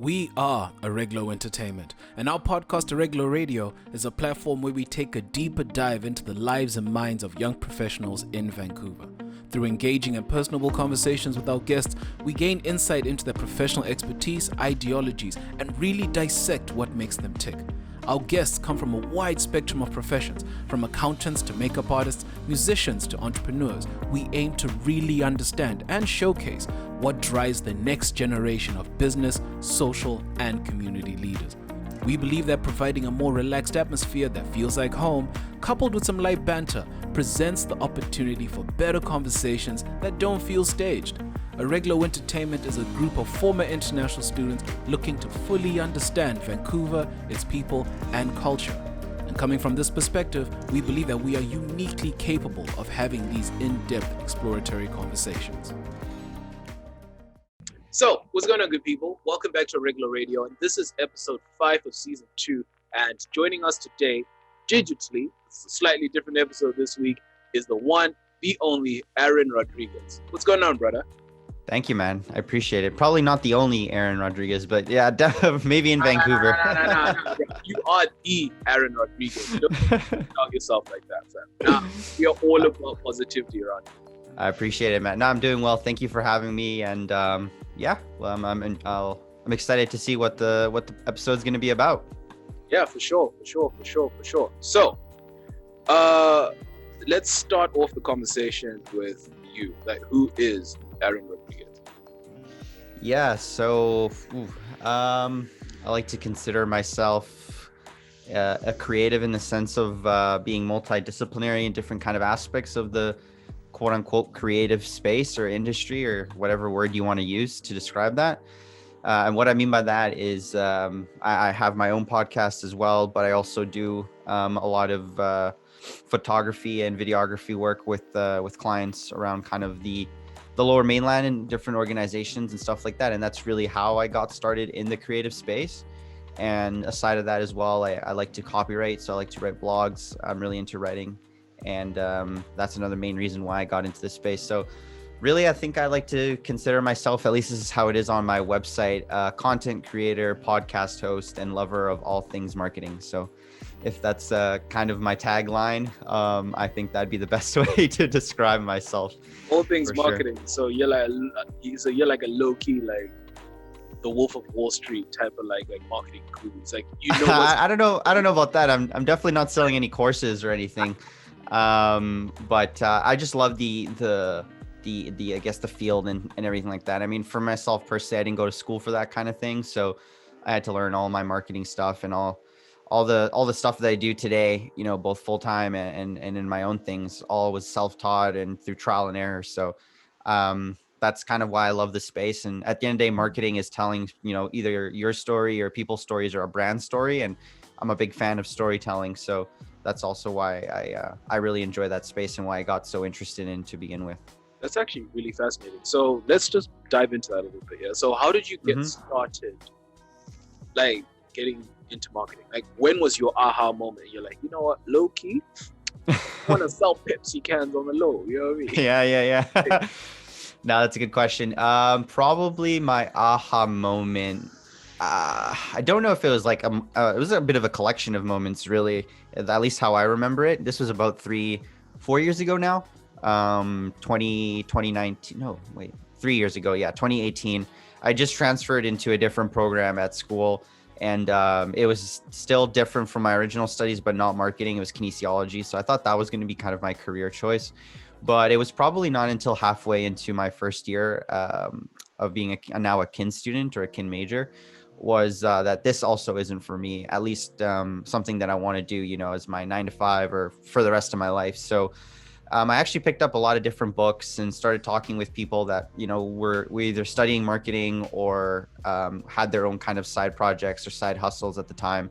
We are Arreglo Entertainment, and our podcast Arreglo Radio is a platform where we take a deeper dive into the lives and minds of young professionals in Vancouver. Through engaging and personable conversations with our guests, we gain insight into their professional expertise, ideologies, and really dissect what makes them tick. Our guests come from a wide spectrum of professions, from accountants to makeup artists, musicians to entrepreneurs. We aim to really understand and showcase what drives the next generation of business, social, and community leaders. We believe that providing a more relaxed atmosphere that feels like home, coupled with some light banter, presents the opportunity for better conversations that don't feel staged. Arreglo Entertainment is a group of former international students looking to fully understand Vancouver, its people, and culture. And coming from this perspective, we believe that we are uniquely capable of having these in-depth exploratory conversations. So, what's going on, good people? Welcome back to Arreglo Radio, and this is episode 5 of season 2. And joining us today, digitally, it's a slightly different episode this week, is the one, the only Aaron Rodriguez. What's going on, brother? Thank you, man. I appreciate it. Probably not the only Aaron Rodriguez, but yeah, maybe in Vancouver. No. You are the Aaron Rodriguez. You don't tell yourself like that, fam. We are all about positivity around you. I appreciate it, man. No, I'm doing well. Thank you for having me. And I'm excited to see what the episode's going to be about. Yeah, for sure. So, let's start off the conversation with you. Like, who is Aaron Rodriguez? Yeah, so I like to consider myself a creative in the sense of being multidisciplinary in different kind of aspects of the quote unquote creative space or industry, or whatever word you want to use to describe that. And what I mean by that is I have my own podcast as well, but I also do a lot of photography and videography work with clients around kind of the Lower Mainland and different organizations and stuff like that. And that's really how I got started in the creative space. And aside of that as well, I like to copyright. So I like to write blogs. I'm really into writing. And that's another main reason why I got into this space. So really, I think I like to consider myself, at least this is how it is on my website, content creator, podcast host, and lover of all things marketing. So if that's kind of my tagline, I think that'd be the best way to describe myself. All things marketing. Sure. So you're like a low key, like the Wolf of Wall Street type of like marketing guru. It's like, you know. I don't know about that. I'm definitely not selling any courses or anything. But I just love the I guess the field and everything like that. I mean, for myself per se, I didn't go to school for that kind of thing, so I had to learn all my marketing stuff and all the stuff that I do today, you know, both full time and in my own things, all was self-taught and through trial and error. So that's kind of why I love the space. And at the end of the day, marketing is telling, you know, either your story or people's stories or a brand story. And I'm a big fan of storytelling. So that's also why I really enjoy that space and why I got so interested in to begin with. That's actually really fascinating. So let's just dive into that a little bit here. So how did you get started, like getting into marketing? Like, when was your aha moment? You're like, you know what, low key, I want to sell Pepsi cans on the low. You know what I mean? Yeah. No, that's a good question. Probably my aha moment. I don't know if it was like it was a bit of a collection of moments, really, at least how I remember it. This was about 3 years ago now. 2019, no, wait, 3 years ago. Yeah, 2018. I just transferred into a different program at school, and it was still different from my original studies, but not marketing. It was kinesiology. So I thought that was going to be kind of my career choice. But it was probably not until halfway into my first year of being now a kin student or a kin major was that this also isn't for me, at least something that I want to do, you know, as my 9 to 5 or for the rest of my life. So I actually picked up a lot of different books and started talking with people that, you know, were either studying marketing or had their own kind of side projects or side hustles at the time.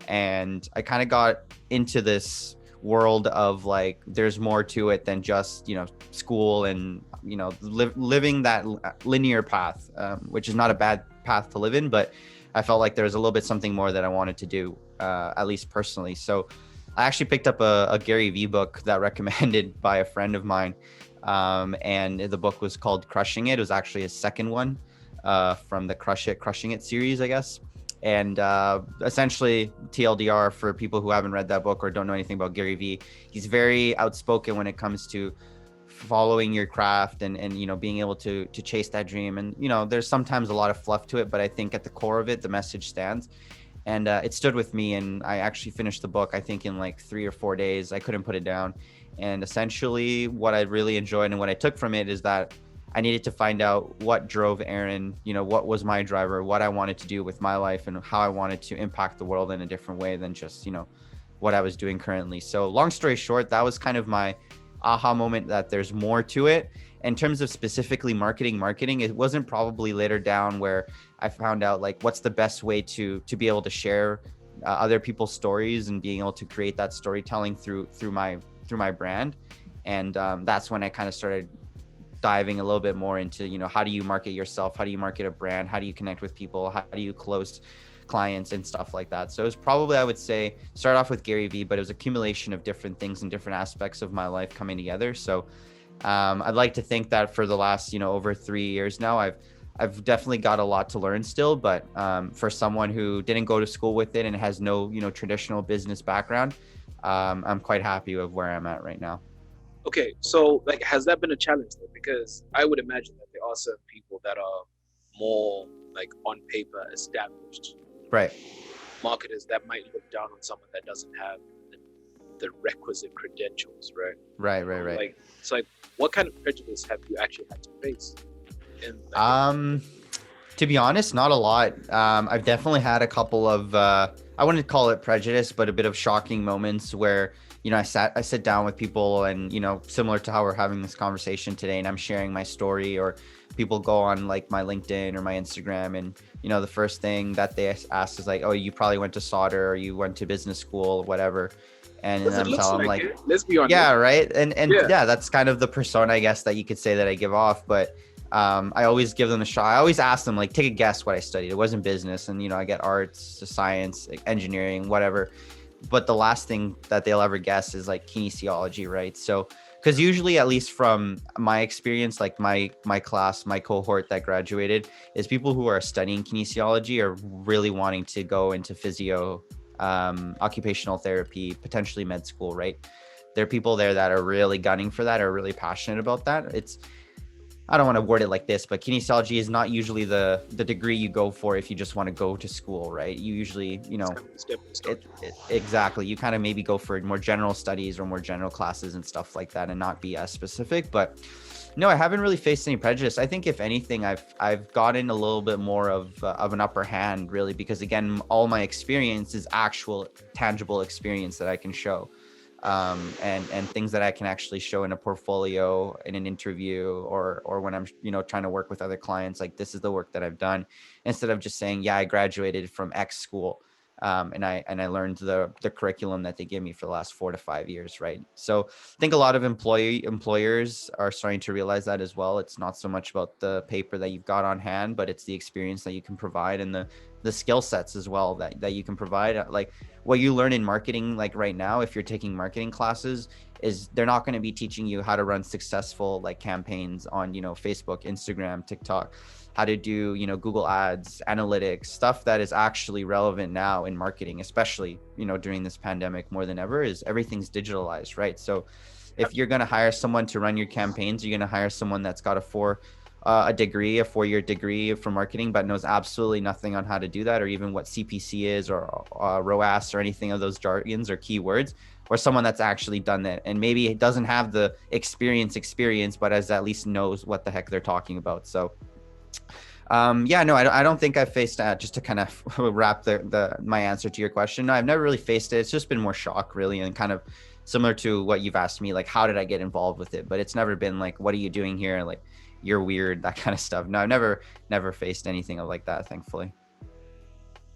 And I kind of got into this world of like, there's more to it than just, you know, school and, you know, living that linear path, which is not a bad path to live in, but I felt like there was a little bit something more that I wanted to do, at least personally. So I actually picked up a Gary Vee book that recommended by a friend of mine. And the book was called Crushing It. It was actually his second one. from the Crushing It series, I guess. And essentially, TLDR, for people who haven't read that book or don't know anything about Gary Vee, he's very outspoken when it comes to following your craft and you know, being able to chase that dream. And you know, there's sometimes a lot of fluff to it, but I think at the core of it, the message stands. And it stood with me, and I actually finished the book, I think, in like 3 or 4 days. I couldn't put it down. And essentially what I really enjoyed and what I took from it is that I needed to find out what drove Aaron, you know, what was my driver, what I wanted to do with my life, and how I wanted to impact the world in a different way than just, you know, what I was doing currently. So long story short, that was kind of my aha moment, that there's more to it. In terms of specifically marketing, it wasn't probably later down where I found out like what's the best way to be able to share other people's stories and being able to create that storytelling through my brand. And that's when I kind of started diving a little bit more into, you know, how do you market yourself? How do you market a brand? How do you connect with people? How do you close clients and stuff like that? So it was probably, I would say, start off with Gary Vee, but it was accumulation of different things and different aspects of my life coming together. So I'd like to think that for the last, you know, over 3 years now, I've definitely got a lot to learn still, but for someone who didn't go to school with it and has no, you know, traditional business background, I'm quite happy with where I'm at right now. Okay, so like, has that been a challenge though? Because I would imagine that there are some people that are more like on paper established, Right. marketers that might look down on someone that doesn't have the requisite credentials, right? Right. Like, it's like, what kind of prejudice have you actually had to face? To be honest, not a lot. I've definitely had a couple of, I wouldn't call it prejudice, but a bit of shocking moments where, you know, I sit down with people and, you know, similar to how we're having this conversation today, and I'm sharing my story, or people go on like my LinkedIn or my Instagram, and, you know, the first thing that they ask is like, oh, you probably went to solder, or you went to business school, whatever. And then I'm telling them like, let's be honest. Yeah, right. And yeah, that's kind of the persona, I guess, that you could say that I give off. But I always give them a shot. I always ask them, like, take a guess what I studied. It wasn't business. And, you know, I get arts, science, engineering, whatever. But the last thing that they'll ever guess is like kinesiology, right? So, because usually, at least from my experience, like my class, my cohort that graduated, is people who are studying kinesiology are really wanting to go into physio, occupational therapy, potentially med school, right? There are people there that are really gunning for that, are really passionate about that. I don't want to word it like this, but kinesiology is not usually the degree you go for if you just want to go to school, right? You usually, you know, exactly. You kind of maybe go for more general studies or more general classes and stuff like that, and not be as specific. But no, I haven't really faced any prejudice. I think if anything, I've gotten a little bit more of an upper hand, really, because again, all my experience is actual tangible experience that I can show. And things that I can actually show in a portfolio, in an interview, or when I'm, you know, trying to work with other clients, like, this is the work that I've done, instead of just saying, yeah, I graduated from X school. And I learned the curriculum that they give me for the last 4 to 5 years, right? So I think a lot of employers are starting to realize that as well. It's not so much about the paper that you've got on hand, but it's the experience that you can provide, and the skill sets as well that you can provide. Like, what you learn in marketing, like right now, if you're taking marketing classes, is they're not going to be teaching you how to run successful like campaigns on, you know, Facebook, Instagram, TikTok, how to do, you know, Google ads, analytics, stuff that is actually relevant now in marketing, especially, you know, during this pandemic more than ever, is everything's digitalized, right? So if you're going to hire someone to run your campaigns, you're going to hire someone that's got a 4-year degree for marketing, but knows absolutely nothing on how to do that, or even what CPC is, or ROAS, or anything of those jargons or keywords, or someone that's actually done that, and maybe it doesn't have the experience, but as at least knows what the heck they're talking about. So yeah, no, I don't think I've faced that. Just to kind of wrap my answer to your question, no, I've never really faced it. It's just been more shock, really, and kind of similar to what you've asked me, like, how did I get involved with it? But it's never been like, what are you doing here? Like, you're weird, that kind of stuff. No, I've never faced anything like that, thankfully.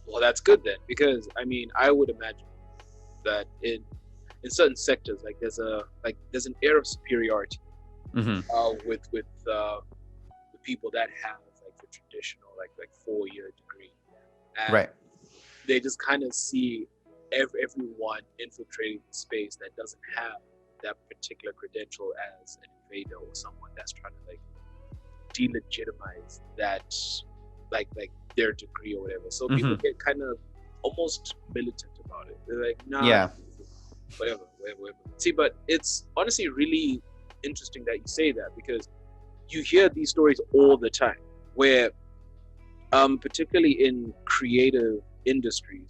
Well, that's good then, because I mean, I would imagine that in certain sectors, like there's an air of superiority with the people that have like the traditional like 4-year degree, and right. They just kind of see everyone infiltrating the space that doesn't have that particular credential as an invader, or someone that's trying to like delegitimize that like their degree or whatever. So people get kind of almost militant about it. They're like, nah, whatever. See, but it's honestly really interesting that you say that, because you hear these stories all the time where, particularly in creative industries,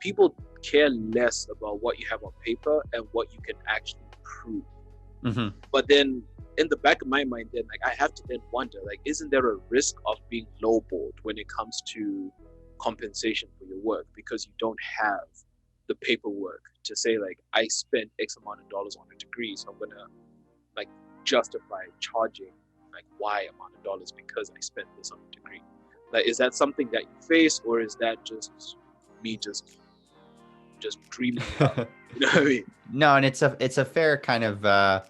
people care less about what you have on paper and what you can actually prove. But then in the back of my mind, then like I have to then wonder, like, isn't there a risk of being lowballed when it comes to compensation for your work, because you don't have the paperwork to say, like, I spent X amount of dollars on a degree, so I'm gonna like justify charging like Y amount of dollars because I spent this on a degree. Like, is that something that you face, or is that just me just dreaming about? You know what I mean? No, and it's a fair kind of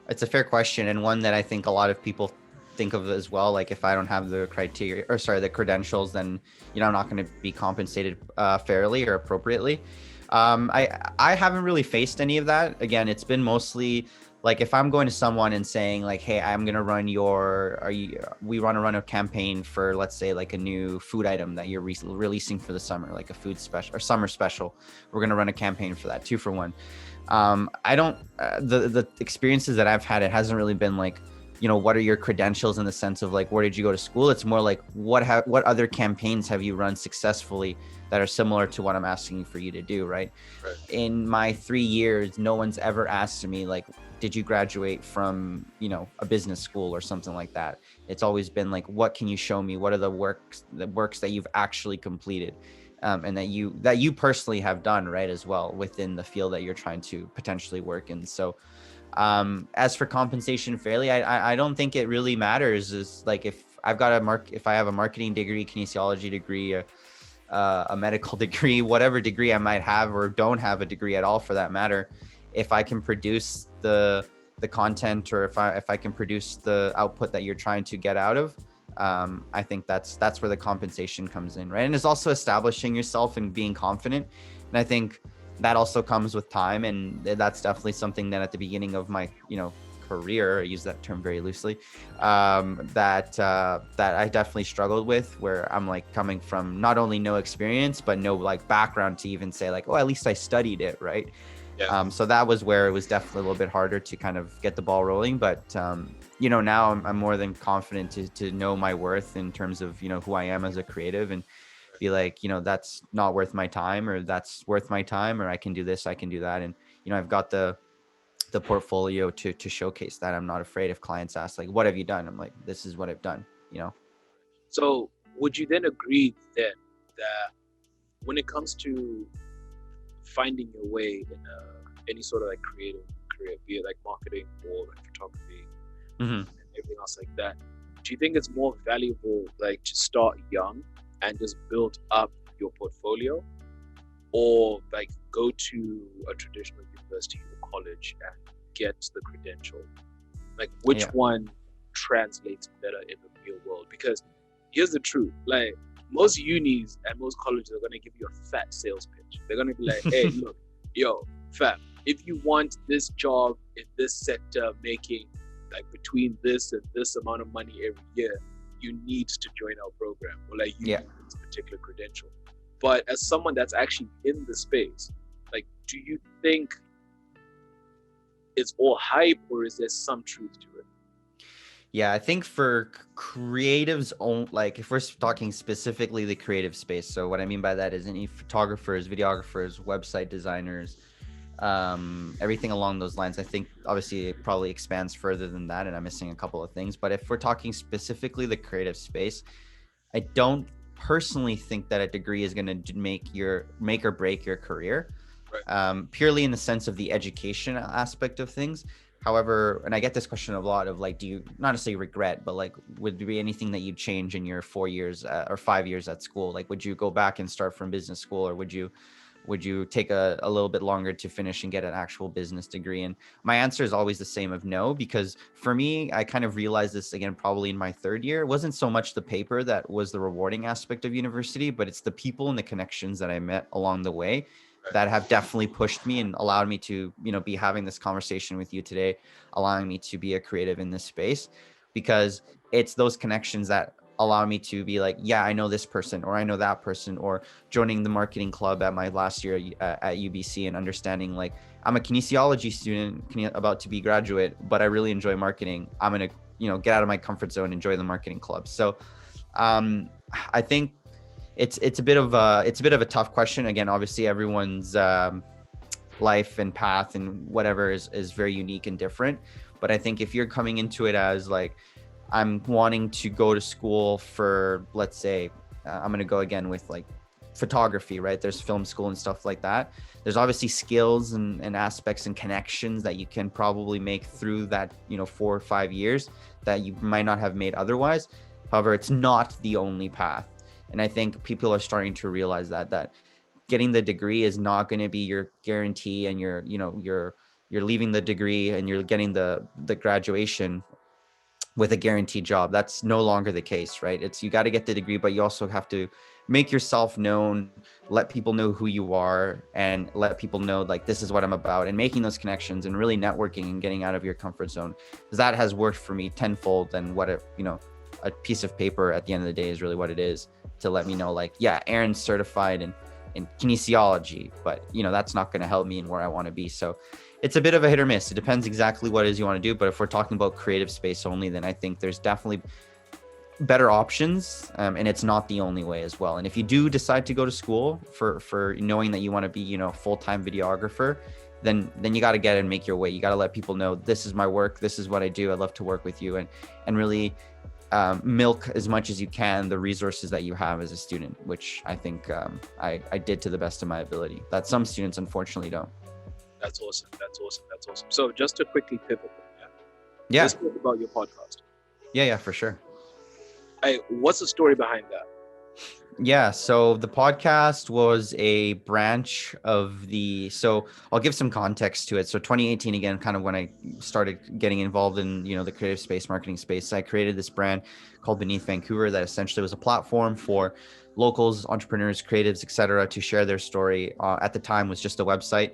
it's a fair question, and one that I think a lot of people think of as well. Like, if I don't have the the credentials, then I'm not going to be compensated fairly or appropriately. I haven't really faced any of that. Again, it's been mostly like, if I'm going to someone and saying like, hey, I'm going to run we want to run a campaign for, let's say, like a new food item that you're releasing for the summer, like a food special or summer special. We're going to run a campaign for that, 2-for-1. I don't, the experiences that I've had, it hasn't really been like, what are your credentials in the sense of like, where did you go to school? It's more like, what other campaigns have you run successfully that are similar to what I'm asking for you to do, right? In my 3 years, no one's ever asked me like, did you graduate from, a business school or something like that? It's always been like, what can you show me? What are the works that you've actually completed? And that you personally have done, right, as well, within the field that you're trying to potentially work in. So as for compensation fairly, I don't think it really matters. Is like, if I have a marketing degree, kinesiology degree, a medical degree, whatever degree I might have or don't have a degree at all for that matter, if I can produce the content, or if I can produce the output that you're trying to get out of, I think that's where the compensation comes in, right? And it's also establishing yourself and being confident. And I think that also comes with time, and that's definitely something that at the beginning of my career, I use that term very loosely, that I definitely struggled with, where I'm like coming from not only no experience but no like background to even say like, oh, at least I studied it, right? So that was where it was definitely a little bit harder to kind of get the ball rolling. But now I'm more than confident to know my worth in terms of who I am as a creative, and be like, that's not worth my time, or that's worth my time, or I can do this, I can do that. And I've got the portfolio to showcase that. I'm not afraid if clients ask like, what have you done? I'm like, this is what I've done. So would you then agree then that when it comes to finding your way in any sort of like creative career, be it like marketing or like photography and everything else like that, do you think it's more valuable like to start young and just build up your portfolio, or like go to a traditional university or college and get the credential? Like, which one translates better in the real world? Because here's the truth, like, most unis and most colleges are going to give you a fat sales pitch. They're going to be like, hey, look, yo, fam, if you want this job in this sector making like between this and this amount of money every year, you need to join our program, or like you need this particular credential. But as someone that's actually in the space, like, do you think it's all hype, or is there some truth to it? Yeah, I think for creatives, like if we're talking specifically the creative space, so what I mean by that is any photographers, videographers, website designers, everything along those lines. I think obviously it probably expands further than that, and I'm missing a couple of things. But if we're talking specifically the creative space, I don't personally think that a degree is going to make or break your career, purely in the sense of the education aspect of things. However, and I get this question a lot of like, do you not necessarily regret, but like, would there be anything that you'd change in your 4 years or 5 years at school? Like, would you go back and start from business school, or would you take a little bit longer to finish and get an actual business degree? And my answer is always the same of no, because for me, I kind of realized this again, probably in my 3rd year. It wasn't so much the paper that was the rewarding aspect of university, but it's the people and the connections that I met along the way that have definitely pushed me and allowed me to, be having this conversation with you today, allowing me to be a creative in this space, because it's those connections that allow me to be like, yeah, I know this person, or I know that person, or joining the marketing club at my last year at UBC and understanding like, I'm a kinesiology student about to be graduate, but I really enjoy marketing. I'm going to, get out of my comfort zone, enjoy the marketing club. So I think it's a bit of a tough question. Again, obviously everyone's life and path and whatever is very unique and different. But I think if you're coming into it as like, I'm wanting to go to school for, let's say, I'm going to go again with like photography, right? There's film school and stuff like that. There's obviously skills and aspects and connections that you can probably make through that, 4 or 5 years that you might not have made otherwise. However, it's not the only path. And I think people are starting to realize that getting the degree is not going to be your guarantee, and you're leaving the degree and you're getting the graduation with a guaranteed job. That's no longer the case, right? It's, you got to get the degree, but you also have to make yourself known, let people know who you are, and let people know like, this is what I'm about, and making those connections and really networking and getting out of your comfort zone. Because that has worked for me tenfold than what a piece of paper at the end of the day is really what it is, to let me know like, yeah, Aaron's certified in kinesiology, but that's not going to help me in where I want to be. So it's a bit of a hit or miss. It depends exactly what it is you want to do. But if we're talking about creative space only, then I think there's definitely better options, and it's not the only way as well. And if you do decide to go to school for knowing that you want to be full-time videographer, then you got to get and make your way. You got to let people know, this is my work, this is what I do, I'd love to work with you, and really milk as much as you can the resources that you have as a student, which I think I did to the best of my ability, that some students unfortunately don't. That's awesome. So just to quickly pivot, yeah. Let's talk about your podcast. Yeah, for sure. What's the story behind that? Yeah, so the podcast was a branch of so I'll give some context to it. So 2018, again, kind of when I started getting involved in, the creative space, marketing space, I created this brand called Beneath Vancouver that essentially was a platform for locals, entrepreneurs, creatives, etc., to share their story. At the time was just a website.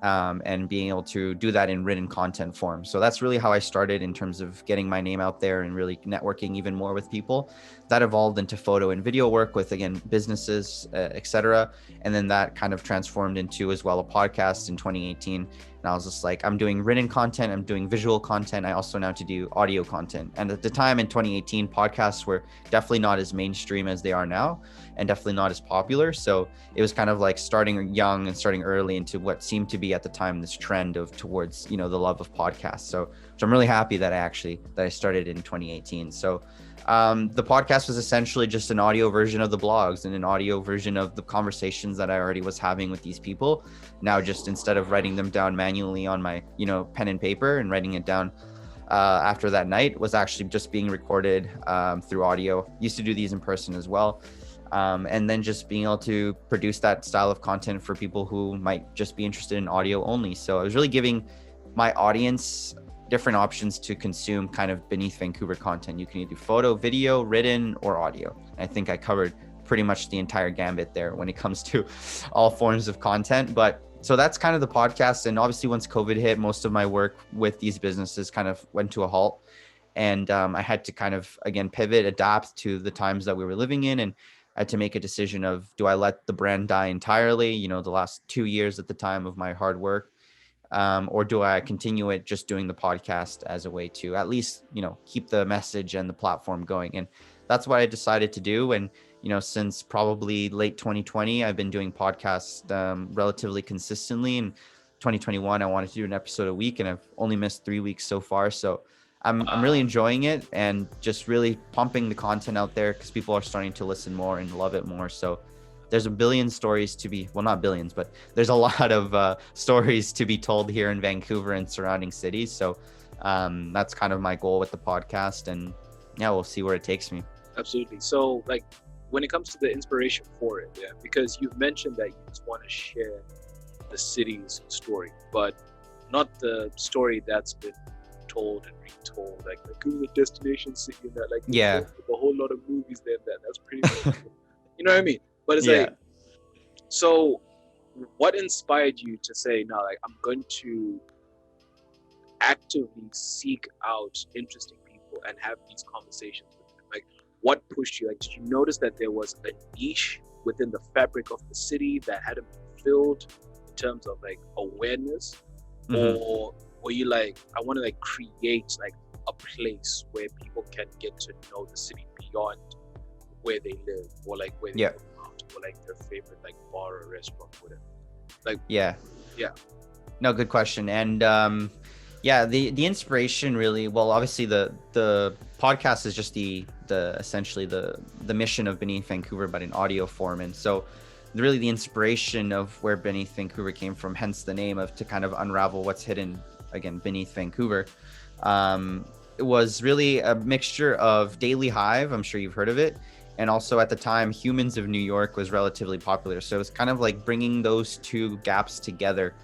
And being able to do that in written content form. So that's really how I started in terms of getting my name out there and really networking even more with people. That evolved into photo and video work with, again, businesses, etc. And then that kind of transformed into as well a podcast in 2018. And I was just like, I'm doing written content, I'm doing visual content. I also now to do audio content. And at the time in 2018, podcasts were definitely not as mainstream as they are now, and definitely not as popular. So it was kind of like starting young and starting early into what seemed to be at the time this trend of towards, the love of podcasts. So I'm really happy that I started in 2018. So the podcast was essentially just an audio version of the blogs and an audio version of the conversations that I already was having with these people. Now, just instead of writing them down manually on my, pen and paper and writing it down after that night, was actually just being recorded through audio. Used to do these in person as well. And then just being able to produce that style of content for people who might just be interested in audio only. So I was really giving my audience different options to consume kind of Beneath Vancouver content. You can either do photo, video, written, or audio. I think I covered pretty much the entire gambit there when it comes to all forms of content. But so that's kind of the podcast. And obviously once COVID hit, most of my work with these businesses kind of went to a halt. And I had to kind of, again, pivot, adapt to the times that we were living in. And I had to make a decision of, do I let the brand die entirely, the last 2 years at the time of my hard work, or do I continue it just doing the podcast as a way to at least, keep the message and the platform going? And that's what I decided to do. And, since probably late 2020, I've been doing podcasts relatively consistently. In 2021, I wanted to do an episode a week, and I've only missed 3 weeks so far. So I'm really enjoying it, and just really pumping the content out there because people are starting to listen more and love it more. So there's a billion stories to be, well, not billions, but there's a lot of stories to be told here in Vancouver and surrounding cities. So that's kind of my goal with the podcast, and yeah, we'll see where it takes me. Absolutely. So like when it comes to the inspiration for it, because you've mentioned that you just want to share the city's story, but not the story that's been told and retold, like Vancouver destination city, and that, like, yeah, a whole lot of movies there. That's pretty much, you know what I mean? But it's like, so what inspired you to say, no, like, I'm going to actively seek out interesting people and have these conversations with them? Like, what pushed you? Like, did you notice that there was a niche within the fabric of the city that hadn't been filled in terms of like awareness? Or were you like, I want to like create like a place where people can get to know the city beyond where they live, or like where they go out, or like their favorite like bar or restaurant, whatever? Like, yeah. No, good question. And the inspiration really, well, obviously the podcast is just the essentially the mission of Beneath Vancouver, but in audio form. And so really the inspiration of where Beneath Vancouver came from, hence the name, of to kind of unravel what's hidden again beneath Vancouver. It was really a mixture of Daily Hive, I'm sure you've heard of it, and also at the time Humans of New York was relatively popular. So it's kind of like bringing those two gaps together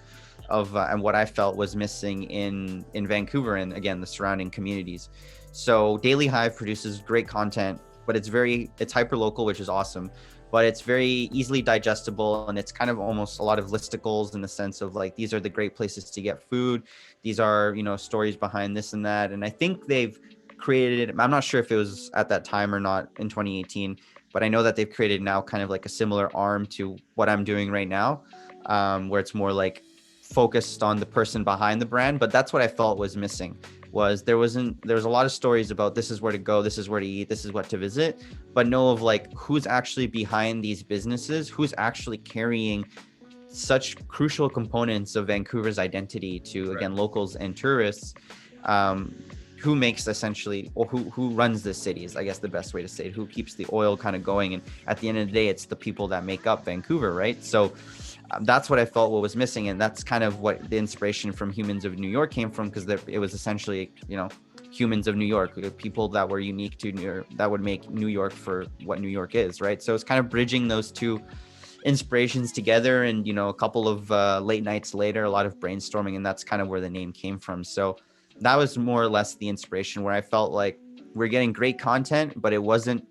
of and what I felt was missing in Vancouver and again the surrounding communities. So Daily Hive produces great content, but it's hyper local, which is awesome, but it's very easily digestible, and it's kind of almost a lot of listicles in the sense of like, these are the great places to get food, these are, you know, stories behind this and that. And I think they've created it, I'm not sure if it was at that time or not in 2018, but I know that they've created now kind of like a similar arm to what I'm doing right now, where it's more like focused on the person behind the brand. But that's what I felt was missing, was there was a lot of stories about this is where to go, this is where to eat, this is what to visit, but no of like who's actually behind these businesses, who's actually carrying such crucial components of Vancouver's identity to again locals and tourists, who makes essentially, or who runs the city is I guess the best way to say it, who keeps the oil kind of going. And at the end of the day, it's the people that make up Vancouver, right? So that's what I felt what was missing, and that's kind of what the inspiration from Humans of New York came from, because it was essentially, you know, humans of New York, people that were unique to New York, that would make New York for what New York is, right? So it's kind of bridging those two inspirations together, and you know, a couple of late nights later, a lot of brainstorming, and that's kind of where the name came from. So that was more or less the inspiration, where I felt like we're getting great content, but it wasn't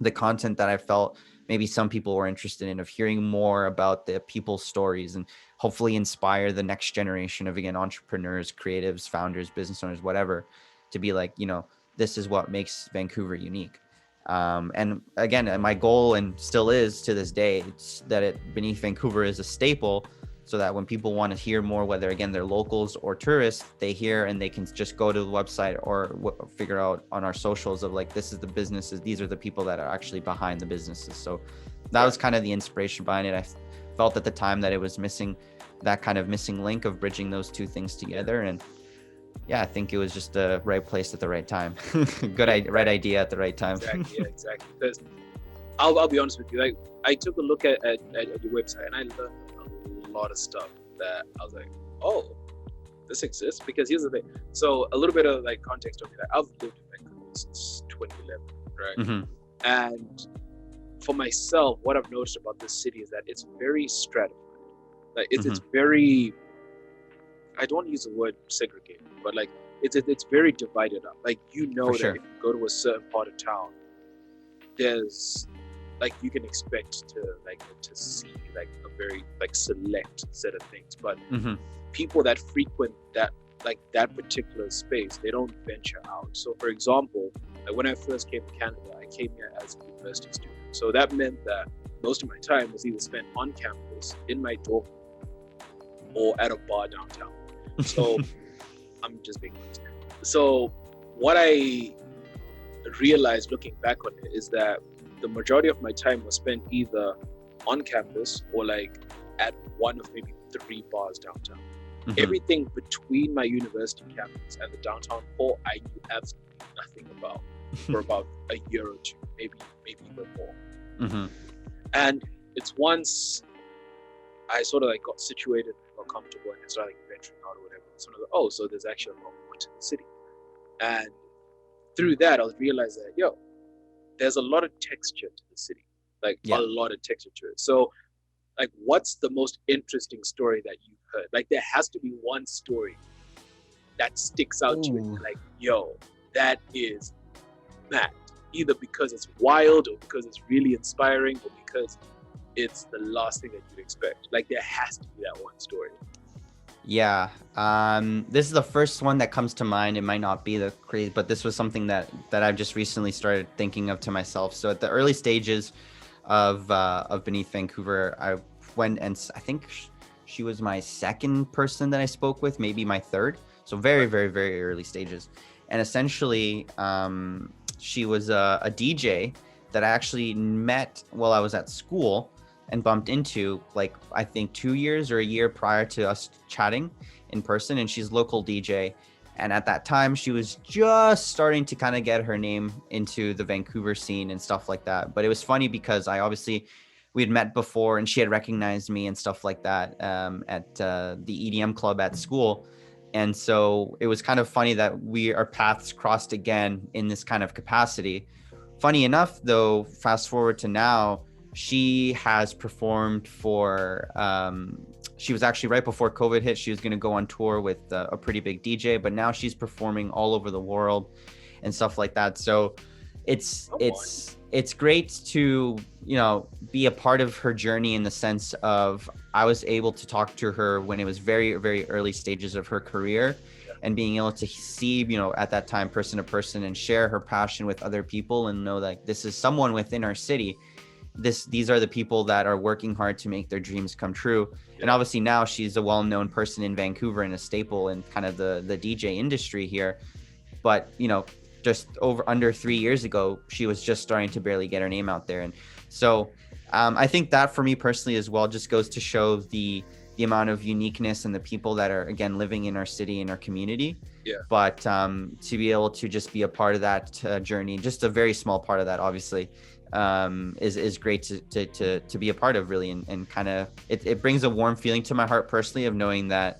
the content that I felt maybe some people were interested in, of hearing more about the people's stories and hopefully inspire the next generation of, again, entrepreneurs, creatives, founders, business owners, whatever, to be like, you know, this is what makes Vancouver unique. And again, my goal, and still is to this day, it's that Beneath Vancouver is a staple, so that when people want to hear more, whether again they're locals or tourists, they hear and they can just go to the website or figure out on our socials of like, this is the businesses, these are the people that are actually behind the businesses. So that was kind of the inspiration behind it. I felt at the time that it was missing that kind of missing link of bridging those two things together. And yeah, I think it was just the right place at the right time. Right idea at the right time. Exactly. Because I'll be honest with you, like I took a look at your website and I learned a lot of stuff that I was like, oh, this exists. Because here's the thing. So a little bit of like context of me, like I've lived in Vancouver since 2011, right? Mm-hmm. And for myself, what I've noticed about this city is that it's very stratified. Like it's very, I don't want to use the word segregated, but like it's very divided up. Like, you know, that if you go to a certain part of town, there's like, you can expect to see like a very like select set of things, but people that frequent that particular space, they don't venture out. So for example, like when I first came to Canada, I came here as a university student, so that meant that most of my time was either spent on campus, in my dorm, or at a bar downtown. So I'm just being honest. So what I realized looking back on it is that the majority of my time was spent either on campus or like at one of maybe 3 bars downtown. Everything between my university campus and the downtown core, I knew absolutely nothing about for about a year or two, maybe even more. And it's once I sort of like got situated, got comfortable, and I started like venturing out or whatever. So I was like, oh, so there's actually a lot more to the city. And through that, I was realizing that, there's a lot of texture to the city, like a lot of texture to it. So like, what's the most interesting story that you've heard? Like, there has to be one story that sticks out to you, like, that is mad, either because it's wild or because it's really inspiring or because it's the last thing that you'd expect. Like, there has to be that one story. Yeah. This is the first one that comes to mind. It might not be the crazy, but this was something that I've just recently started thinking of to myself. So at the early stages of Beneath Vancouver, I went and I think she was my second person that I spoke with, maybe my third. So very, very, very early stages. And essentially, she was a DJ that I actually met while I was at school and bumped into, like, I think 2 years or a year prior to us chatting in person. And she's local DJ. And at that time, she was just starting to kind of get her name into the Vancouver scene and stuff like that. But it was funny because we had met before and she had recognized me and stuff like that at the EDM club at school. And so it was kind of funny that our paths crossed again in this kind of capacity. Funny enough, though, fast forward to now, she has performed for, she was actually right before COVID hit, she was going to go on tour with a pretty big DJ, but now she's performing all over the world and stuff like that. So it's great to, be a part of her journey in the sense of I was able to talk to her when it was very, very early stages of her career. And being able to see, at that time, person to person and share her passion with other people and know that this is someone within our city. These are the people that are working hard to make their dreams come true. Yeah. And obviously now she's a well-known person in Vancouver and a staple in kind of the DJ industry here. But, just under 3 years ago, she was just starting to barely get her name out there. And so I think that for me personally as well, just goes to show the amount of uniqueness and the people that are, again, living in our city, in our community. Yeah. But to be able to just be a part of that journey, just a very small part of that, obviously, is great to be a part of, really. And kind of, it brings a warm feeling to my heart personally of knowing that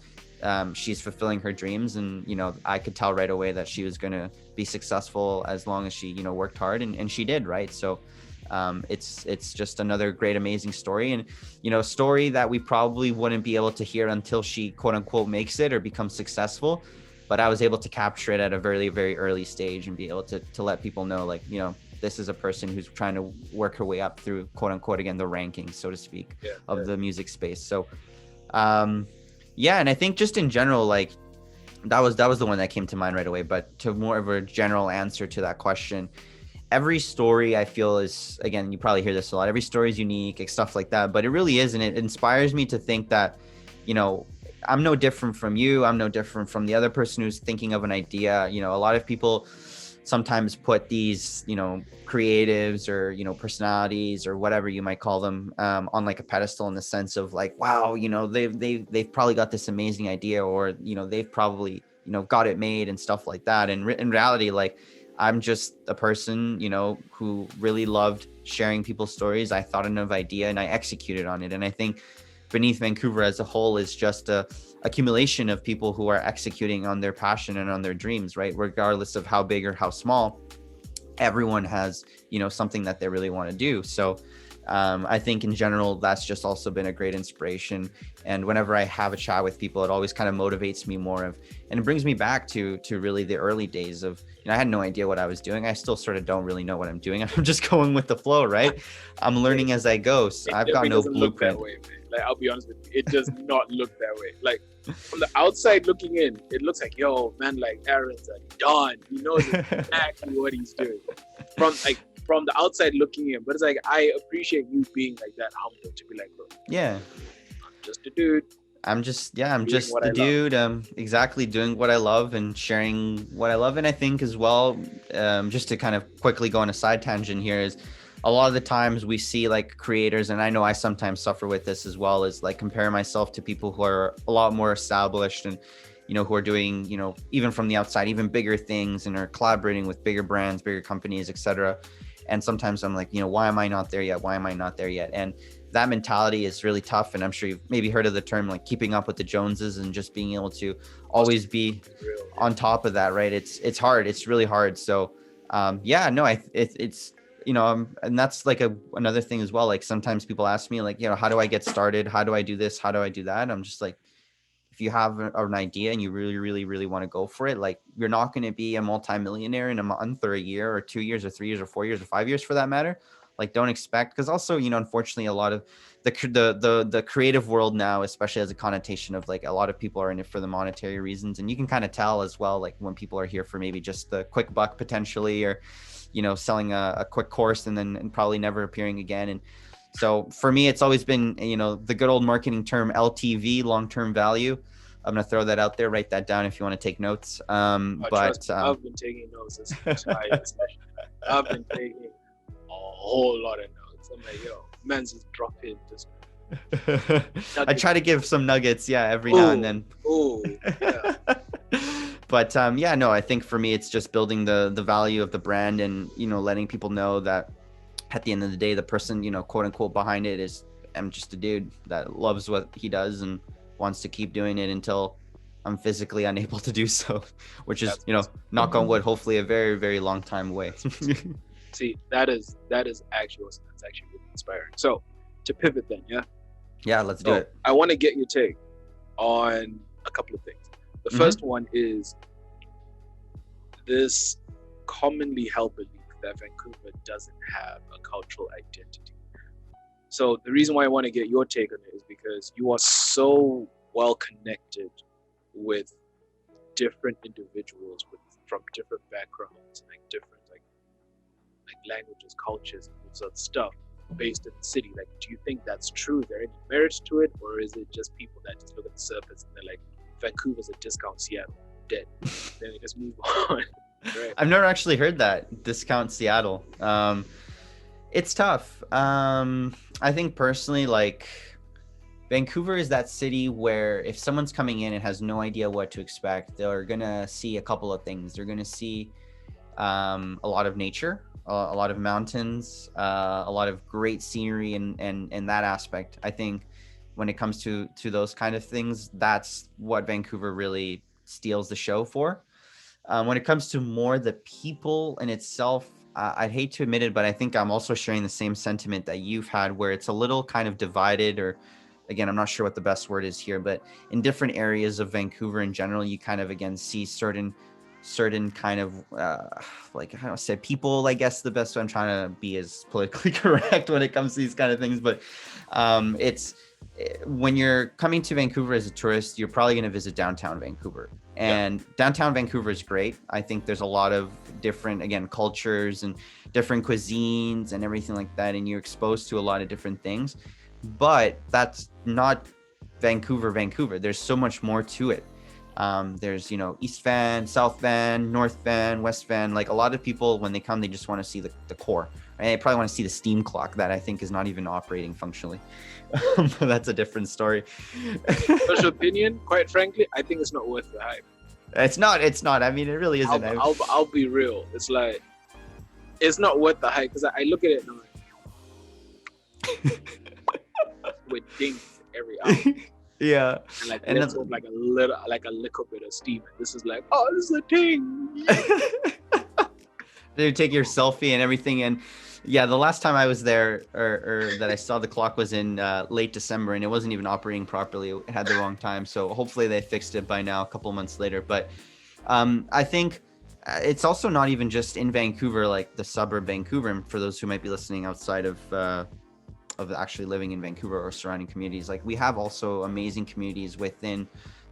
she's fulfilling her dreams. And, I could tell right away that she was going to be successful as long as she, worked hard, and she did, right? So it's just another great, amazing story, and a story that we probably wouldn't be able to hear until she, quote unquote, makes it or becomes successful. But I was able to capture it at a very, very early stage and be able to let people know, like, this is a person who's trying to work her way up through, quote unquote, again, the rankings, so to speak, of the music space. So and I think just in general, like, that was the one that came to mind right away. But to more of a general answer to that question, every story I feel is, again, you probably hear this a lot, every story is unique and stuff like that, but it really is. And it inspires me to think that, I'm no different from you. I'm no different from the other person who's thinking of an idea. A lot of people sometimes put these, creatives or, personalities or whatever you might call them, on like a pedestal, in the sense of like, wow, they've probably got this amazing idea, or, they've probably, got it made and stuff like that. And in reality, like, I'm just a person, who really loved sharing people's stories. I thought of an idea and I executed on it. And I think Beneath Vancouver as a whole is just a accumulation of people who are executing on their passion and on their dreams, right? Regardless of how big or how small, everyone has, something that they really want to do. So I think in general, that's just also been a great inspiration. And whenever I have a chat with people, it always kind of motivates me more and it brings me back to really the early days of, I had no idea what I was doing. I still sort of don't really know what I'm doing. I'm just going with the flow, right? I'm learning as I go. So I've got no blueprint. Like, I'll be honest with you, it does not look that way. Like, from the outside looking in, it looks like, yo, man, like, Aaron's done. He knows exactly what he's doing. From the outside looking in. But it's like, I appreciate you being like that humble to be like, look, yeah, I'm just a dude. I'm just the dude. Exactly, doing what I love and sharing what I love. And I think as well, just to kind of quickly go on a side tangent here, is a lot of the times we see like creators, and I know I sometimes suffer with this as well, is like compare myself to people who are a lot more established and, who are doing, even from the outside, even bigger things, and are collaborating with bigger brands, bigger companies, etc. And sometimes I'm like, why am I not there yet? Why am I not there yet? And that mentality is really tough. And I'm sure you've maybe heard of the term, like keeping up with the Joneses, and just being able to always be on top of that, right? It's hard. It's really hard. So it's and that's like another thing as well. Like sometimes people ask me like, how do I get started? How do I do this? How do I do that? I'm just like, if you have an idea and you really, really, really want to go for it, like, you're not going to be a multimillionaire in a month or a year or 2 years or 3 years or 4 years or 5 years for that matter. Like, don't expect, because also, unfortunately, a lot of the creative world now, especially has a connotation of like a lot of people are in it for the monetary reasons, and you can kind of tell as well, like when people are here for maybe just the quick buck potentially, or selling a quick course and probably never appearing again. And so for me, it's always been the good old marketing term LTV, long-term value. I'm gonna throw that out there. Write that down if you want to take notes. Trust me, I've been taking notes this entire session. I've been taking a whole lot of notes. I'm like, man's just dropping just. I try to give some nuggets, every now and then. Yeah. But I think for me, it's just building the value of the brand, and letting people know that at the end of the day, the person quote unquote behind it is, I'm just a dude that loves what he does and wants to keep doing it until I'm physically unable to do so, which is knock on wood, hopefully a very, very long time away. See, that is actually awesome. That's actually really inspiring. So to pivot then, let's do it. I want to get your take on a couple of things. The first one is this commonly held belief that Vancouver doesn't have a cultural identity. So the reason why I want to get your take on it is because you are so well connected with different individuals from different backgrounds, like different like languages, cultures, and all sorts of stuff based in the city. Like, do you think that's true? Is there any merit to it, or is it just people that just look at the surface and they're like, Vancouver's a discount Seattle, dead. Then they just move on. Right. I've never actually heard that, discount Seattle. It's tough. I think personally, like, Vancouver is that city where if someone's coming in and has no idea what to expect, they're gonna see a couple of things. They're gonna see a lot of nature, a lot of mountains, a lot of great scenery, and that aspect. I think when it comes to those kind of things, that's what Vancouver really steals the show for. When it comes to more the people in itself, I'd hate to admit it, but I think I'm also sharing the same sentiment that you've had, where it's a little kind of divided, or again, I'm not sure what the best word is here, but in different areas of Vancouver in general, you kind of, again, see certain kind of like, how do I say, people, I guess the best way, I'm trying to be as politically correct when it comes to these kind of things, but it's, when you're coming to Vancouver as a tourist, you're probably going to visit downtown Vancouver, and downtown Vancouver is great. I think there's a lot of different, again, cultures and different cuisines and everything like that, and you're exposed to a lot of different things, but that's not Vancouver. There's so much more to it. There's, East Van, South Van, North Van, West Van. Like, a lot of people, when they come, they just want to see the core. Right? They probably want to see the steam clock that I think is not even operating functionally. But that's a different story. Special opinion, quite frankly, I think it's not worth the hype. It's not. I mean, it really isn't. I'll be real. It's like, it's not worth the hype, because I look at it and I'm like, with dings every hour. Yeah. And that's like a little bit of steam. This is like, oh, this is a ding. They take your selfie and everything. And yeah, the last time I was there, or that I saw the clock, was in late December, and it wasn't even operating properly. It had the wrong time. So hopefully they fixed it by now, a couple months later. But I think it's also not even just in Vancouver, like the suburb Vancouver. And for those who might be listening outside of actually living in Vancouver or surrounding communities, like, we have also amazing communities within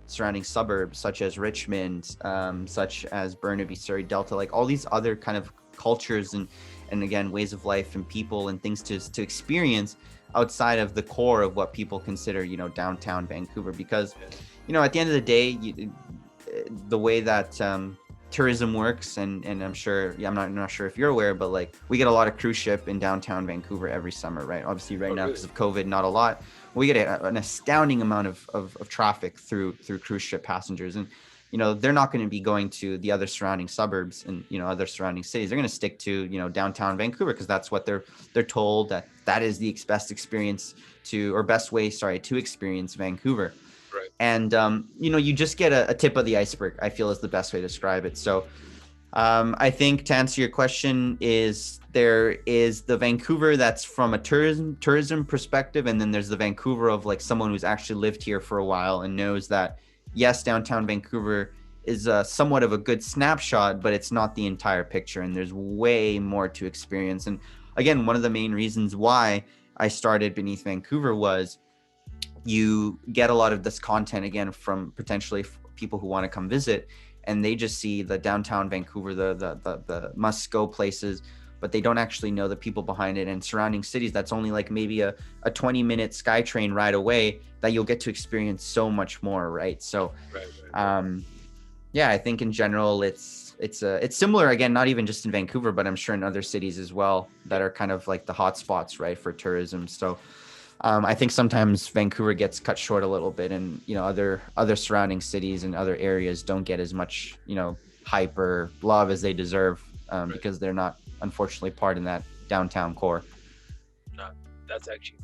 surrounding suburbs, such as Richmond, such as Burnaby, Surrey, Delta, like all these other kind of cultures and again, ways of life and people and things to experience outside of the core of what people consider, downtown Vancouver. Because, at the end of the day, the way that tourism works, and I'm sure, I'm not sure if you're aware, but like, we get a lot of cruise ship in downtown Vancouver every summer, right? Obviously right now, because of COVID, not a lot. We get an astounding amount of traffic through cruise ship passengers, and they're not going to be going to the other surrounding suburbs and other surrounding cities. They're going to stick to downtown Vancouver, because that's what they're told that is the best experience best way to experience Vancouver. Right. And you just get a tip of the iceberg, I feel, is the best way to describe it. So I think, to answer your question, there is the Vancouver that's from a tourism perspective, and then there's the Vancouver of like someone who's actually lived here for a while and knows that, yes, downtown Vancouver is somewhat of a good snapshot, but it's not the entire picture, and there's way more to experience. And again, one of the main reasons why I started Beneath Vancouver was you get a lot of this content again from potentially people who want to come visit, and they just see the downtown Vancouver, the must go places, but they don't actually know the people behind it and surrounding cities. That's only like maybe a 20-minute SkyTrain ride away that you'll get to experience so much more, right? So yeah, I think in general it's similar, again, not even just in Vancouver, but I'm sure in other cities as well that are kind of like the hot spots, right, for tourism. So I think sometimes Vancouver gets cut short a little bit, and other surrounding cities and other areas don't get as much hype or love as they deserve, because they're not, unfortunately, part in that downtown core. That actually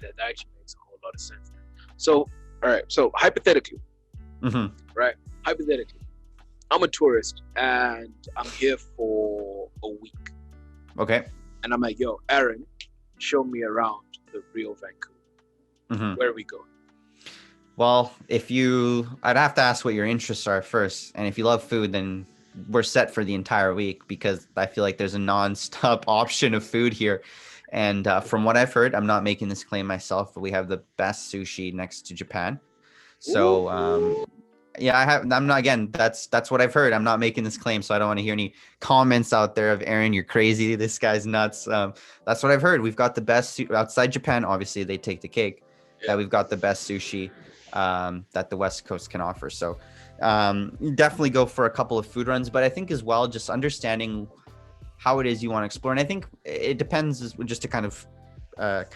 makes a whole lot of sense. So, all right. So hypothetically, right? Hypothetically, I'm a tourist and I'm here for a week. Okay. And I'm like, yo, Aaron, show me around the real Vancouver. Where are we going? Well, I'd have to ask what your interests are first. And if you love food, then we're set for the entire week, because I feel like there's a non-stop option of food here. And from what I've heard, I'm not making this claim myself, but we have the best sushi next to Japan. So yeah, I'm not, again, that's what I've heard. I'm not making this claim, so I don't want to hear any comments out there of, Aaron, you're crazy, this guy's nuts. That's what I've heard. We've got the best outside Japan. Obviously they take the cake. That we've got the best sushi that the West Coast can offer. So definitely go for a couple of food runs, but I think as well, just understanding how it is you want to explore. And I think it depends, just to kind of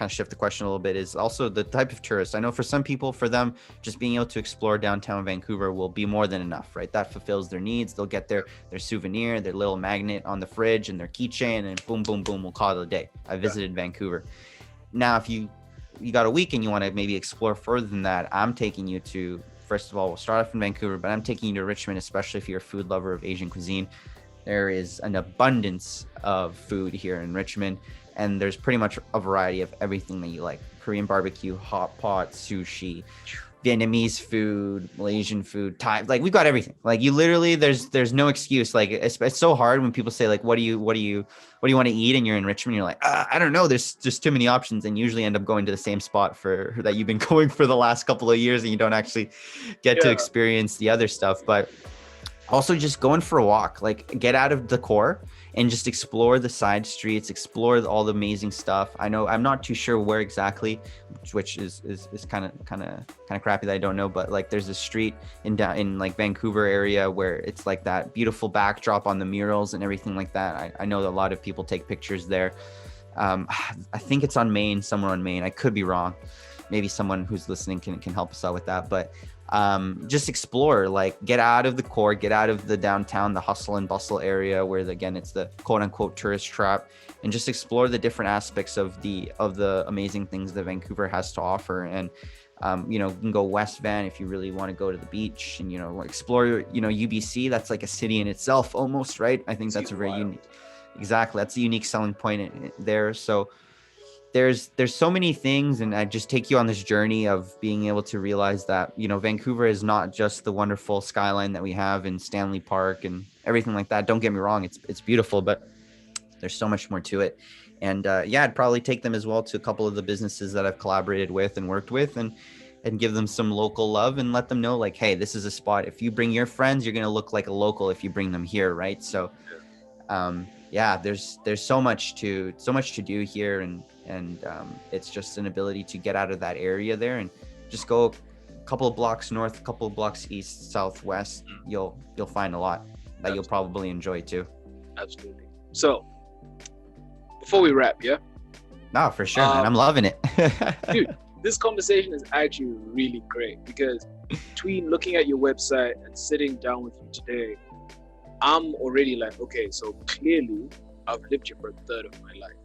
shift the question a little bit, is also the type of tourist. I know for some people, for them, just being able to explore downtown Vancouver will be more than enough, right? That fulfills their needs. They'll get their souvenir, their little magnet on the fridge and their keychain, and boom, boom, boom, we'll call it a day. I visited Vancouver. Now, if you got a week and you want to maybe explore further than that, I'm taking you to, first of all, we'll start off in Vancouver, but I'm taking you to Richmond, especially if you're a food lover of Asian cuisine. There is an abundance of food here in Richmond, and there's pretty much a variety of everything that you like. Korean barbecue, hot pot, sushi, Vietnamese food, Malaysian food, Thai, like we've got everything. Like you literally, there's no excuse. Like it's so hard when people say like, what do you want to eat? And you're in Richmond, you're like, I don't know. There's just too many options, and usually end up going to the same spot for that you've been going for the last couple of years, and you don't actually get to experience the other stuff. But also just going for a walk, like get out of the core and just explore the side streets, explore all the amazing stuff. I know I'm not too sure where exactly, which is kind of crappy that I don't know, but like there's a street in like Vancouver area where it's like that beautiful backdrop on the murals and everything like that. I know that a lot of people take pictures there. I think it's on Main, somewhere on Main. I could be wrong. Maybe someone who's listening can help us out with that, but just explore, like get out of the core, get out of the downtown, the hustle and bustle area where again it's the quote unquote tourist trap, and just explore the different aspects of the amazing things that Vancouver has to offer. And you can go West Van if you really want to go to the beach, and explore UBC. That's like a city in itself almost, right? I think that's a very unique, exactly, that's a unique selling point there. So there's so many things, and I just take you on this journey of being able to realize that, Vancouver is not just the wonderful skyline that we have in Stanley Park and everything like that. Don't get me wrong, it's beautiful, but there's so much more to it. And I'd probably take them as well to a couple of the businesses that I've collaborated with and worked with, and give them some local love and let them know like, hey, this is a spot. If you bring your friends, you're going to look like a local if you bring them here, right? So there's so much to do here, and it's just an ability to get out of that area there and just go a couple of blocks north, a couple of blocks east, southwest. You'll find a lot that you'll probably enjoy too. Absolutely. So before we wrap, No, for sure, man. I'm loving it. Dude, this conversation is actually really great, because between looking at your website and sitting down with you today, I'm already like, okay, so clearly I've lived here for a third of my life.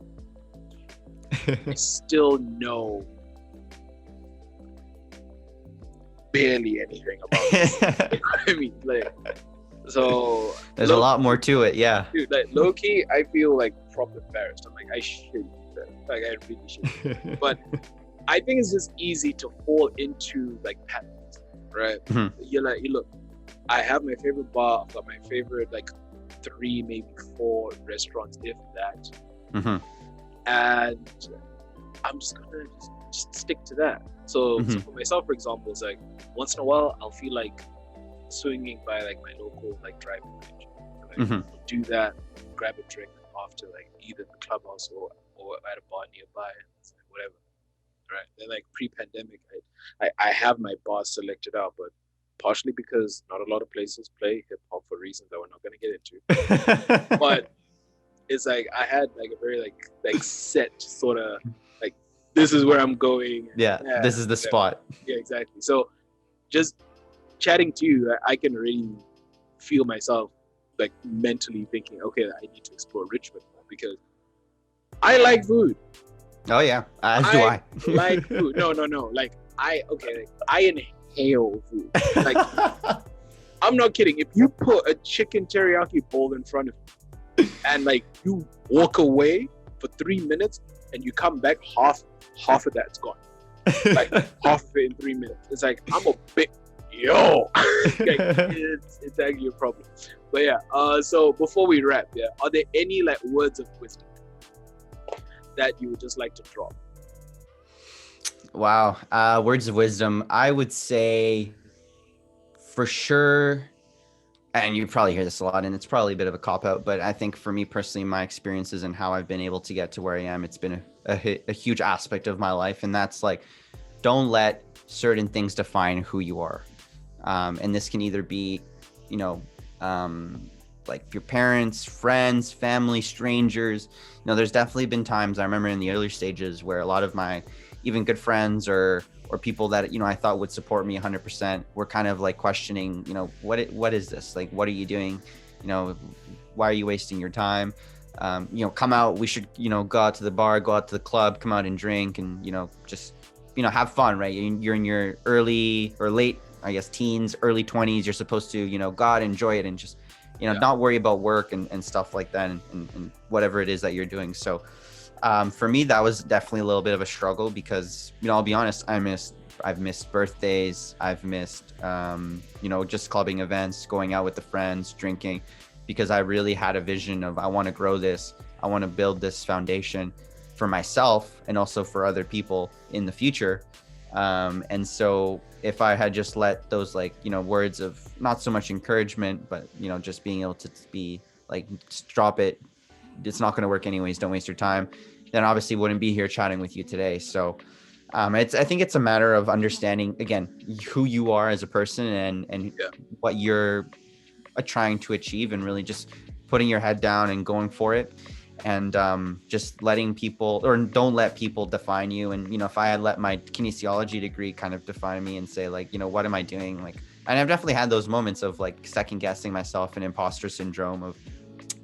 I still know barely anything about it. You know what I mean? Like, so there's a lot more to it, yeah. Dude, like low key, I feel like proper embarrassed. I'm like, I should do that. Like, I really should. But I think it's just easy to fall into like patterns, right? Mm-hmm. You're like, look, I have my favorite bar, I've got my favorite like 3, maybe 4 restaurants, if that. Mm-hmm. And I'm just gonna just stick to that. So for myself, for example, it's like once in a while I'll feel like swinging by like my local like driving range. Like, do that, grab a drink after like either the clubhouse or at a bar nearby, and it's like whatever. Right. Then like pre-pandemic, I have my bars selected out, but partially because not a lot of places play hip hop for reasons that we're not gonna get into. But it's like I had like a very like set sort of like this is where I'm going. Yeah, this is the spot. Yeah, exactly. So just chatting to you, I can really feel myself like mentally thinking, okay, I need to explore Richmond more because I like food. Oh yeah, as do I. Like food. No. Like I inhale food. Like I'm not kidding. If you put a chicken teriyaki bowl in front of you and like you walk away for 3 minutes and you come back, half of that's gone. Like half of it in 3 minutes. It's like I'm a bit like, it's actually a problem. But yeah, so before we wrap, are there any like words of wisdom that you would just like to drop? Wow. Words of wisdom. I would say for sure, and you probably hear this a lot, and it's probably a bit of a cop-out, but I think for me personally, my experiences and how I've been able to get to where I am, it's been a huge aspect of my life. And that's like, don't let certain things define who you are. And this can either be, like your parents, friends, family, strangers. There's definitely been times I remember in the earlier stages where a lot of my even good friends or people that, I thought would support me 100% were kind of like questioning, what is this? Like, what are you doing? Why are you wasting your time? Come out, we should, go out to the bar, go out to the club, come out and drink and, just, have fun, right? You're in your early or late, I guess, teens, early 20s. You're supposed to, go out, enjoy it and just, not worry about work and stuff like that and whatever it is that you're doing. So for me, that was definitely a little bit of a struggle because, I'll be honest, I've missed birthdays. I've missed, just clubbing events, going out with the friends, drinking, because I really had a vision of, I want to grow this. I want to build this foundation for myself and also for other people in the future. And so if I had just let those words of not so much encouragement, but, just being able to be like, just drop it. It's not going to work anyways. Don't waste your time. Then obviously wouldn't be here chatting with you today. So I think it's a matter of understanding, again, who you are as a person and what you're trying to achieve and really just putting your head down and going for it. And just letting people, or don't let people define you. And, if I had let my kinesiology degree kind of define me and say like, what am I doing? Like, and I've definitely had those moments of like second guessing myself and imposter syndrome of,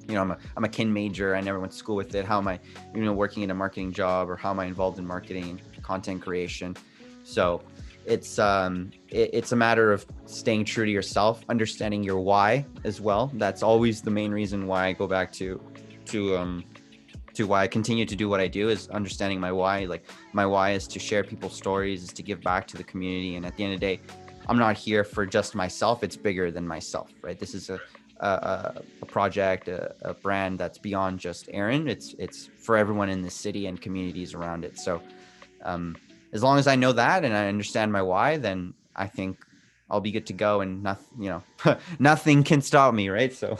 I'm a kin major. I never went to school with it. How am I, working in a marketing job, or how am I involved in marketing and content creation? So it's a matter of staying true to yourself, understanding your why as well. That's always the main reason why I go back to why I continue to do what I do, is understanding my why. Like, my why is to share people's stories, is to give back to the community. And at the end of the day, I'm not here for just myself. It's bigger than myself, right? This is a project, a brand that's beyond just Aaron. It's for everyone in the city and communities around it. So as long as I know that and I understand my why, then I think I'll be good to go, and nothing, nothing can stop me, right? So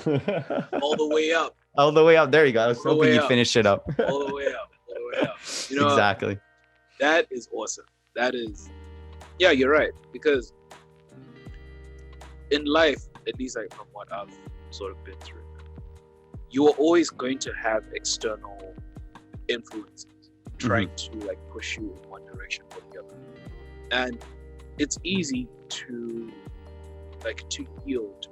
all the way up. All the way up. There you go. I was hoping you'd finish it up. All the way up. All the way up. Exactly. That is awesome. That is, yeah, you're right. Because in life, at least like from what I've sort of been through, you are always going to have external influences trying to like push you in one direction or the other. And it's easy to yield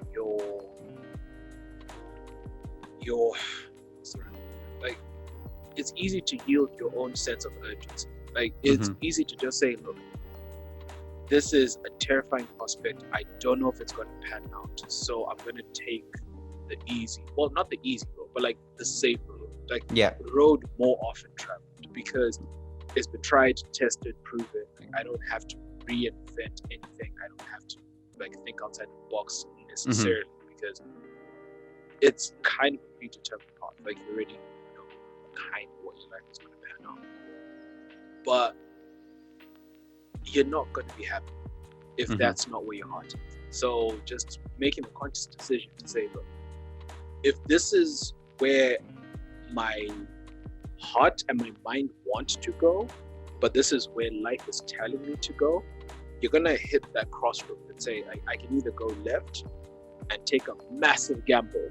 it's easy to yield your own sense of urgency. Like, it's easy to just say, look, this is a terrifying prospect. I don't know if it's going to pan out. So I'm going to take the easy, well, not the easy road, but like the safe road, like the road more often traveled, because it's been tried, tested, proven. Like, I don't have to reinvent anything. I don't have to like think outside the box necessarily, because it's kind of a predetermined path. Like, you already know kind of what your life is going to pan out. but you're not going to be happy if that's not where your heart is. So just making a conscious decision to say, look, if this is where my heart and my mind want to go, but this is where life is telling me to go, you're going to hit that crossroad and say, I can either go left and take a massive gamble,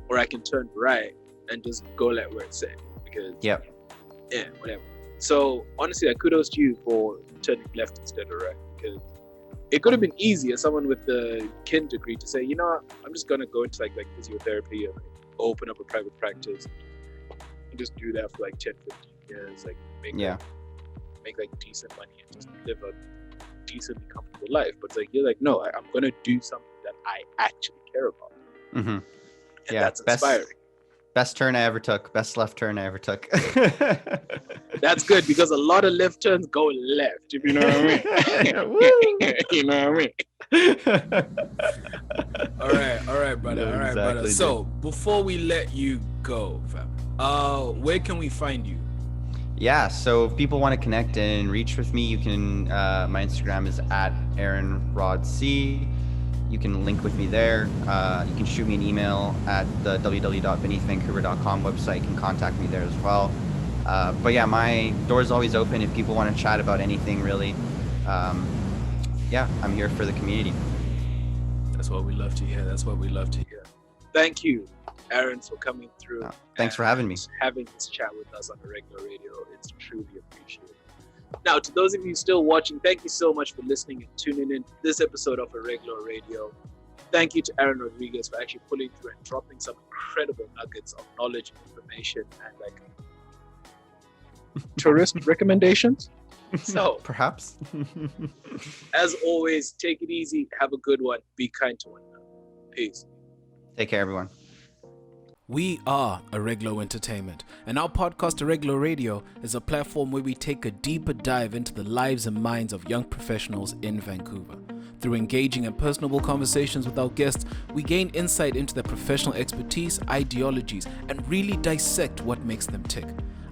or I can turn right and just go let where it's at. Because, whatever. So honestly, kudos to you for turning left instead of right, because it could have been easy as someone with the kin degree to say, you know what, I'm just going to go into like physiotherapy and open up a private practice and just do that for like 10, 15 years, like make like decent money and just live a decently comfortable life. But it's like, you're like, no, I'm going to do something that I actually care about. And that's inspiring. Best turn I ever took. Best left turn I ever took. That's good, because a lot of left turns go left, if you know what I mean. You know what I mean? All right, brother. All right, brother. So before we let you go, fam, where can we find you? Yeah, so if people want to connect and reach with me, you can, my Instagram is @AaronRodC. You can link with me there. You can shoot me an email at the www.beneathvancouver.com website. You can contact me there as well. But yeah, my door's always open if people want to chat about anything, really. I'm here for the community. That's what we love to hear. Thank you, Aaron, for coming through. Thanks for having me. Having this chat with us on Arreglo Radio. It's truly appreciated. Now, to those of you still watching, thank you so much for listening and tuning in to this episode of Arreglo Radio. Thank you to Aaron Rodriguez for actually pulling through and dropping some incredible nuggets of knowledge and information and like tourist recommendations. So perhaps. As always, take it easy, have a good one, be kind to one another. Peace. Take care, everyone. We are Arreglo Entertainment, and our podcast Arreglo Radio is a platform where we take a deeper dive into the lives and minds of young professionals in Vancouver. Through engaging and personable conversations with our guests, we gain insight into their professional expertise, ideologies, and really dissect what makes them tick.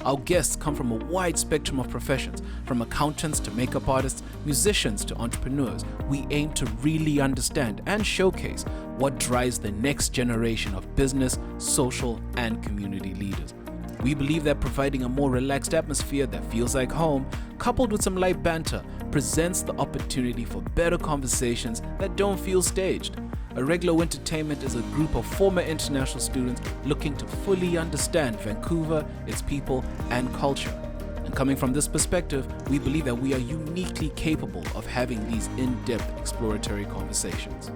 Our guests come from a wide spectrum of professions, from accountants to makeup artists, musicians to entrepreneurs. We aim to really understand and showcase what drives the next generation of business, social, and community leaders. We believe that providing a more relaxed atmosphere that feels like home, coupled with some light banter, presents the opportunity for better conversations that don't feel staged. Arreglo Entertainment is a group of former international students looking to fully understand Vancouver, its people, and culture. And coming from this perspective, we believe that we are uniquely capable of having these in-depth exploratory conversations.